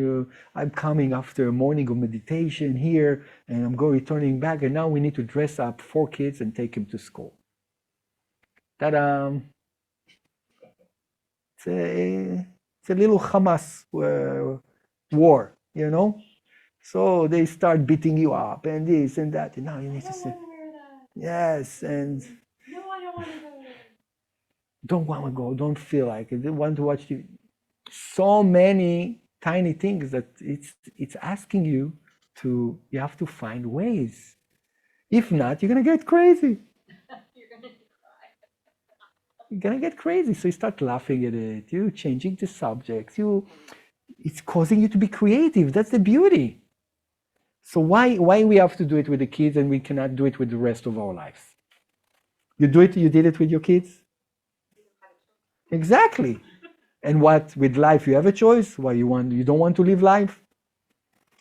I'm coming after a morning of meditation here, and I'm returning back, and now we need to dress up 4 kids and take them to school. Ta-da! It's a little Hamas war, you know? So they start beating you up and this and that, and now you need to say, yes, and No, I don't want to go there. don't want to go, don't feel like it, don't want to watch TV. So many tiny things that it's asking you you have to find ways. If not, you're gonna get crazy. You're going to cry. You're gonna get crazy. So you start laughing at it, you changing the subjects, it's causing you to be creative. That's the beauty. So why we have to do it with the kids and we cannot do it with the rest of our lives? You did it with your kids? Exactly. And what with life you have a choice? Why you don't want to live life?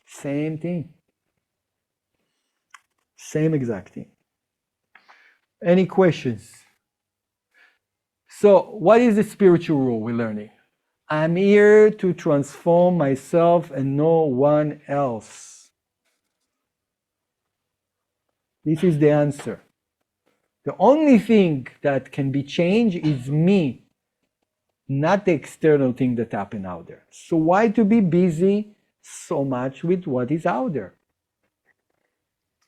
Same thing. Same exact thing. Any questions? So what is the spiritual rule we're learning? I'm here to transform myself and no one else. This is the answer. The only thing that can be changed is me, not the external thing that happened out there. So why to be busy so much with what is out there?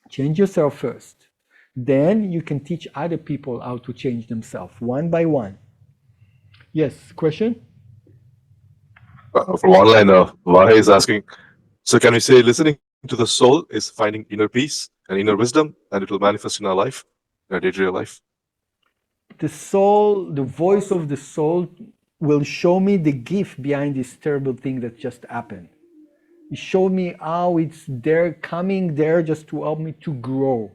Change yourself first. Then you can teach other people how to change themselves one by one. Yes, question? From online, Vahe is asking, so can we say listening to the soul is finding inner peace and inner wisdom, and it will manifest in our life, in our day-to-day life? The soul, the voice of the soul will show me the gift behind this terrible thing that just happened. It showed me how it's there, coming there just to help me to grow.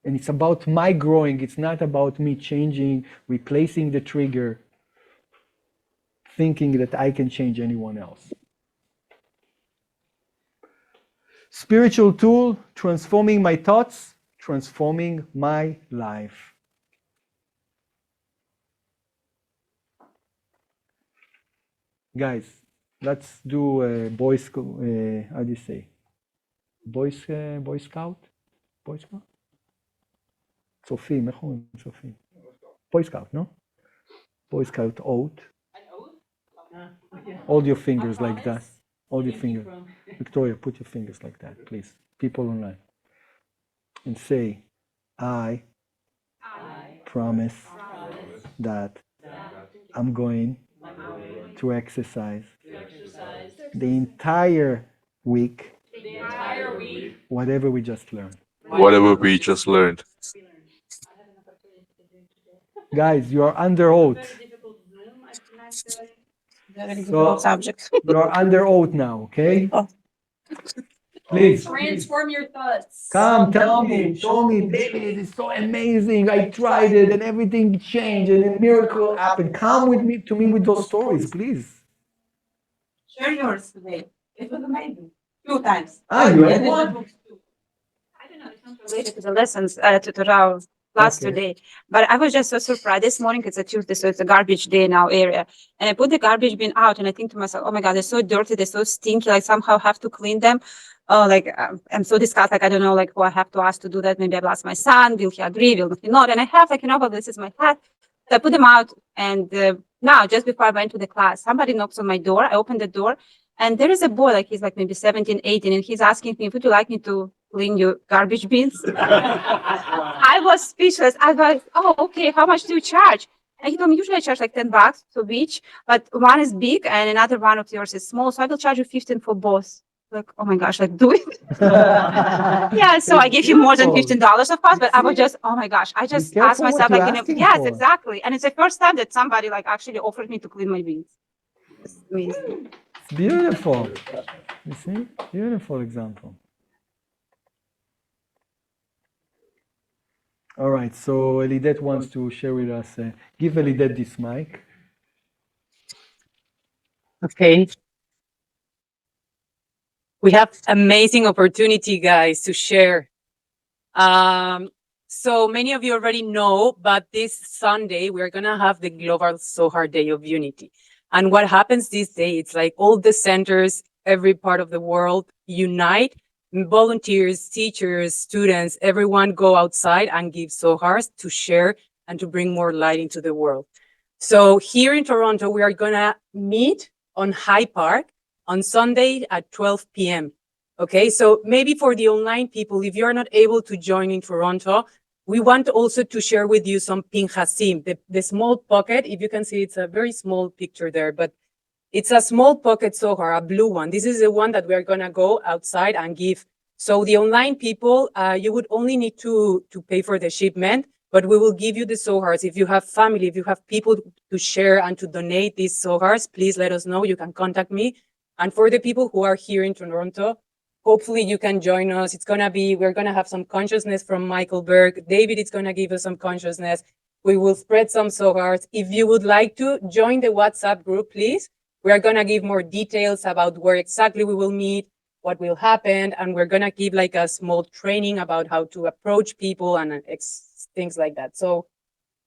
And it's about my growing. It's not about me changing, replacing the trigger, thinking that I can change anyone else. Spiritual tool, transforming my thoughts, transforming my life. Guys, let's do a Boy Scout, how do you say? Boy Scout? Boy Scout? צופים, איך אומרים צופים? Boy Scout, no? Boy Scout oath. An oath? Hold your fingers like that. Promise? Hold your Thank you finger. from- Victoria, put your fingers like that, please. People online. And say, I I promise promise that that I'm going I'm going to exercise to exercise the entire week, the entire week. whatever we just learned. Whatever we just learned. I had an opportunity to do it today. Guys, you are under oath. Very difficult Zoom at 9:30. Very So- difficult subject. You are under oath now, okay? Oh. Please. Transform your thoughts. Come, tell me, show me, David, it's so amazing. I tried it and everything changed and a miracle happened. Come with me to me with those stories, please. Share yours today. It was amazing. 2 times. You had And one? it was I don't know, it's not related to the lessons, to our class Okay. today. But I was just so surprised. This morning, it's a Tuesday, so it's a garbage day in our area. And I put the garbage bin out and I think to myself, oh my God, they're so dirty. They're so stinky. Like somehow have to clean them. Oh, I'm so disgusted. Like, I don't know, like who I have to ask to do that. Maybe I'll ask my son. Will he agree? Will he not? And I have but this is my hat. So I put them out. And now, just before I went to the class, somebody knocks on my door. I open the door and there is a boy, like he's like maybe 17, 18. And he's asking me, would you like me to clean your garbage bins? I was speechless. I was, oh, okay. How much do you charge? And he told me, usually I charge like $10 for each, but one is big and another one of yours is small. So I will charge you 15 for both. Like, oh my gosh, like do it. Yeah, so I gave him more than $15, of course, but I was just, oh my gosh, I just asked careful what myself, you're like, asking yes, for. exactly. And it's the first time that somebody like actually offered me to clean my bins. It's amazing. It's beautiful. You see? Beautiful example. All right, so Elidet wants to share with us. Give Elidet this mic. Okay. We have amazing opportunity, guys, to share. So many of you already know, but this Sunday, we're going to have the Global Zohar Day of Unity. And what happens this day, it's like all the centers, every part of the world unite, volunteers, teachers, students, everyone go outside and give Zohars to share and to bring more light into the world. So here in Toronto, we are gonna meet on High Park on Sunday at 12 p.m. Okay, so maybe for the online people, if you're not able to join in Toronto, we want also to share with you some pinchasim, the small pocket. If you can see, it's a very small picture there, but it's a small pocket Zohar, a blue one. This is the one that we're gonna go outside and give. So the online people, you would only need to pay for the shipment, but we will give you the Zohars. If you have family, if you have people to share and to donate these Zohars, please let us know. You can contact me. And for the people who are here in Toronto, hopefully you can join us. We're gonna have some consciousness from Michael Berg. David is gonna give us some consciousness. We will spread some Zohars. If you would like to join the WhatsApp group, please. We are gonna give more details about where exactly we will meet, what will happen, and we're gonna give like a small training about how to approach people and things like that. So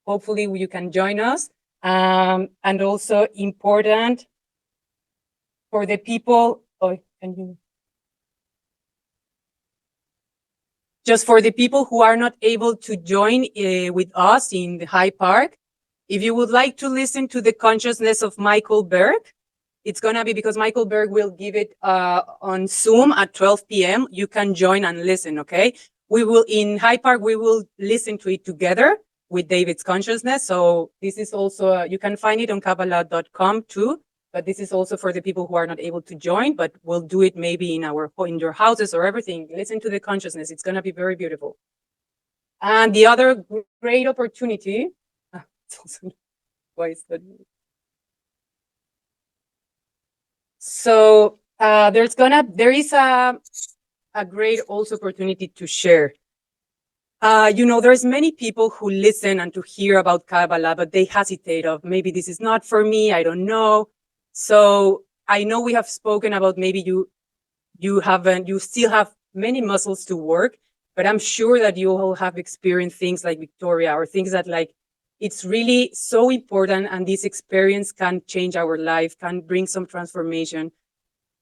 hopefully you can join us. And also important for the people, just for the people who are not able to join with us in the High Park, if you would like to listen to the consciousness of Michael Berg, it's gonna be because Michael Berg will give it on Zoom at 12 p.m. You can join and listen, okay? We will, in High Park, we will listen to it together with David's consciousness. So this is also, you can find it on kabbalah.com too, but this is also for the people who are not able to join, but we'll do it maybe in your houses or everything. Listen to the consciousness. It's gonna be very beautiful. And the other great opportunity, it's also, why is that? So there is a great also opportunity to share. There's many people who listen and to hear about Kabbalah, but they hesitate of maybe this is not for me, I don't know. So I know we have spoken about maybe you still have many muscles to work, but I'm sure that you all have experienced things like Victoria or things that like, it's really so important, and this experience can change our life, can bring some transformation.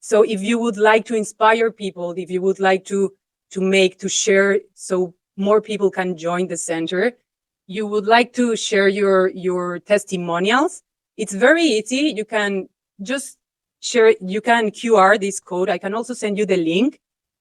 So if you would like to inspire people, if you would like to share so more people can join the center, you would like to share your testimonials, it's very easy. You can just share, you can QR this code. I can also send you the link.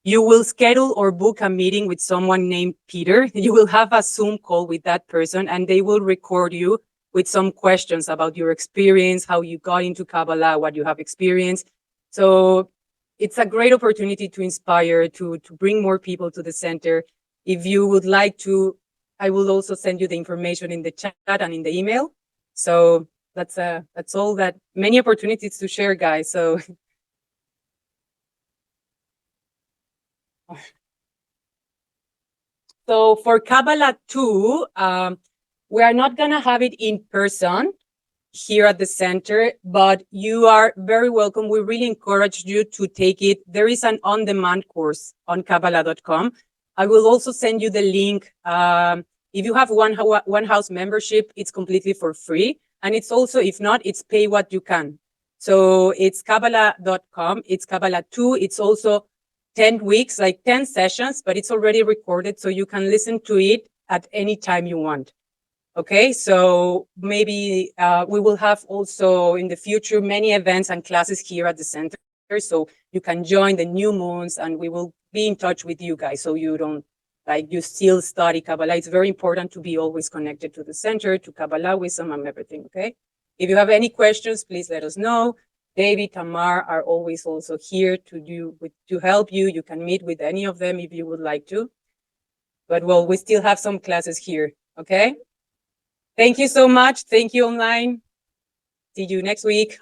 You will schedule or book a meeting with someone named Peter. You will have a Zoom call with that person, and they will record you with some questions about your experience, how you got into Kabbalah, what you have experienced. So it's a great opportunity to inspire, to bring more people to the center. If you would like to, I will also send you the information in the chat and in the email. So that's all that, many opportunities to share, guys. So so for Kabbalah 2, we are not gonna have it in person here at the center, but you are very welcome. We really encourage you to take it. There is an on-demand course on kabbalah.com. I will also send you the link. If you have one house membership, it's completely for free. And it's also, if not, it's pay what you can. So it's kabbalah.com, it's Kabbalah 2. It's also 10 weeks, like 10 sessions, but it's already recorded. So you can listen to it at any time you want. Okay, so maybe we will have also in the future many events and classes here at the center. So you can join the new moons, and we will be in touch with you guys. So you don't, like, you still study Kabbalah. It's very important to be always connected to the center, to Kabbalah wisdom and everything, okay? If you have any questions, please let us know. David, Tamar are always also here to help you. You can meet with any of them if you would like to. But well, we still have some classes here, okay? Thank you so much. Thank you online. See you next week.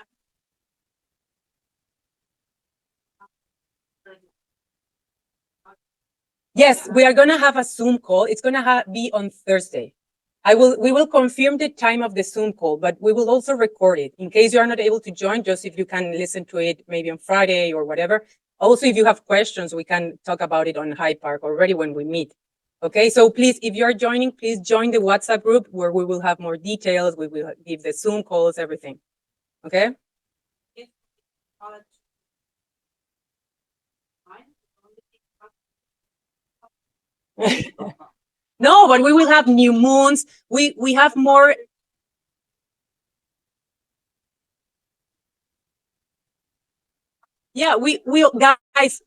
Yes, we are gonna have a Zoom call. It's gonna be on Thursday. We will confirm the time of the Zoom call, but we will also record it in case you are not able to join, just if you can listen to it maybe on Friday or whatever. Also, if you have questions, we can talk about it on High Park already when we meet. Okay, so please, if you're joining, please join the WhatsApp group where we will have more details. We will give the Zoom calls, everything. Okay? No, but we will have new moons. We have more. Yeah, we guys.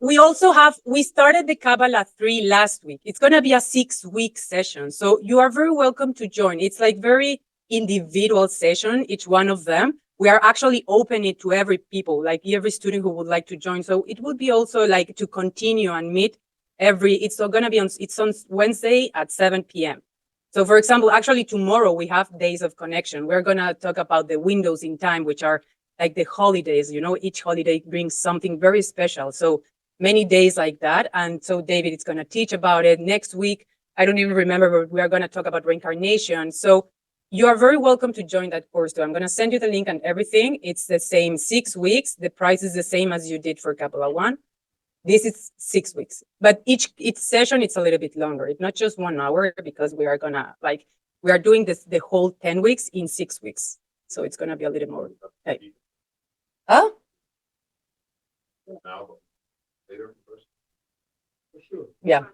We also have, we started the Kabbalah 3 last week. It's going to be a 6-week session. So you are very welcome to join. It's like very individual session, each one of them. We are actually opening it to every people, like every student who would like to join. So it would be also like to continue and meet it's going to be it's on Wednesday at 7 p.m. So for example, actually tomorrow we have days of connection. We're going to talk about the windows in time, which are like the holidays, each holiday brings something very special. So many days like that. And so David is going to teach about it next week. I don't even remember, but we are going to talk about reincarnation. So you are very welcome to join that course too. I'm going to send you the link and everything. It's the same 6 weeks. The price is the same as you did for Kabbalah 1. This is 6 weeks, but each session, it's a little bit longer. It's not just 1 hour because we are doing this, the whole 10 weeks in 6 weeks. So it's going to be a little more. Huh? Later, first. For sure. Yeah.